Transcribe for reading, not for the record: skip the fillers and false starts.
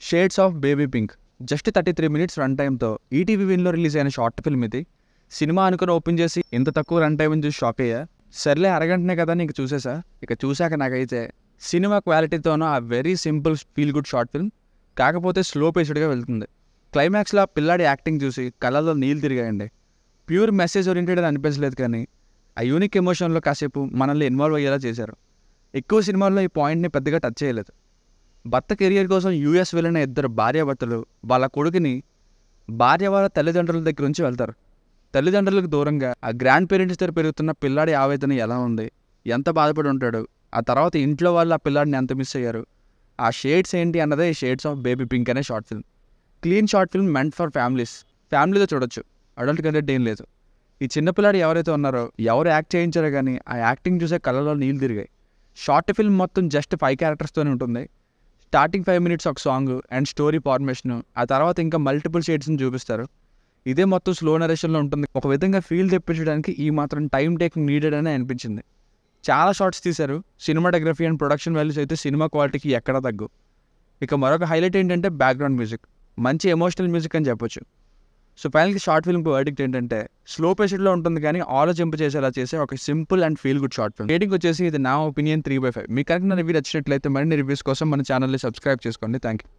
Shades of baby pink just 33 minutes run టైంతో ETV విన్లో release అయిన షార్ట్ ఫిల్మ్ ఇది. సినిమా అనుకుని ఓపెన్ చేసి ఇంత తక్కువ రన్ టైం అని చూసి షాక్ అయ్యా. సర్లే అరగంటనే కదా నీకు చూసేసా. ఇక చూశాక నాకైతే సినిమా క్వాలిటీతోనూ ఆ very simple feel good short film, కాకపోతే స్లో పేస్డ్గా వెళ్తుంది. క్లైమాక్స్లో ఆ పిల్లాడి యాక్టింగ్ చూసి కళ్ళల్లో నీళ్ళు తిరిగాయండి. ప్యూర్ మెసేజ్ ఓరియంటెడ్ అని అనిపించలేదు, కానీ ఆ యూనిక్ ఎమోషన్లో కాసేపు మనల్ని ఇన్వాల్వ్ అయ్యేలా చేశారు. ఎక్కువ సినిమాల్లో ఈ పాయింట్ని పెద్దగా టచ్ చేయలేదు. భర్త కెరియర్ కోసం యూఎస్ వెళ్ళిన ఇద్దరు భార్యాభర్తలు వాళ్ళ కొడుకుని భార్య వాళ్ళ తల్లిదండ్రుల దగ్గర నుంచి వెళ్తారు. తల్లిదండ్రులకు దూరంగా ఆ గ్రాండ్ పేరెంట్స్ దగ్గర పెరుగుతున్న పిల్లాడి ఆవేదన ఎలా ఉంది, ఎంత బాధపడి ఉంటాడు, ఆ తర్వాత ఇంట్లో వాళ్ళు ఆ పిల్లాడిని ఎంత మిస్ అయ్యారు, ఆ షేడ్స్ ఏంటి అన్నదే ఈ షేడ్స్ ఆఫ్ బేబీ పింక్ అనే short film. Clean short film meant for families. ఫ్యామిలీతో చూడొచ్చు, అడల్ట్ కంటెంట్ ఏం లేదు. ఈ చిన్నపిల్లాడు ఎవరైతే ఉన్నారో ఎవరు యాక్ట్ చేయించారో కానీ ఆ యాక్టింగ్ చూసే కళ్ళలో నీళ్ళు తిరిగాయి. షార్ట్ ఫిల్మ్ మొత్తం జస్ట్ 5 క్యారెక్టర్స్తోనే ఉంటుంది. స్టార్టింగ్ 5 మినిట్స్ ఒక సాంగ్ అండ్ స్టోరీ ఫార్మేషను, ఆ తర్వాత ఇంకా మల్టిపుల్ షేడ్స్ని చూపిస్తారు. ఇదే మొత్తం స్లో నరేషన్లో ఉంటుంది. ఒక విధంగా ఫీల్ తెప్పించడానికి ఈ మాత్రం టైం టేకింగ్ నీడెడ్ అని అనిపించింది. చాలా షార్ట్స్ తీశారు. సినిమాటోగ్రఫీ అండ్ ప్రొడక్షన్ వాల్యూస్ అయితే సినిమా క్వాలిటీకి ఎక్కడా తగ్గు. ఇక మరొక హైలైట్ ఏంటంటే బ్యాక్గ్రౌండ్ మ్యూజిక్. మంచి ఎమోషనల్ మ్యూజిక్ అని చెప్పొచ్చు. సో ఫైనల్కి షార్ట్ ఫిల్మ్కి వర్డిక్ట్ ఏంటంటే స్లో పేస్డ్లో ఉంటుంది కానీ ఆలోచింప చేసేలా చేసే ఒక simple and feel good short film. Rating వచ్చేసి ఇది నా ఒపీనియన్ 3/5. మీకు కనుక నా రివ్యూ నచ్చినట్లయితే మరిన్ని రివ్యూస్ కోసం మన ఛానల్ని సబ్స్క్రైబ్ చేసుకోండి. Thank you.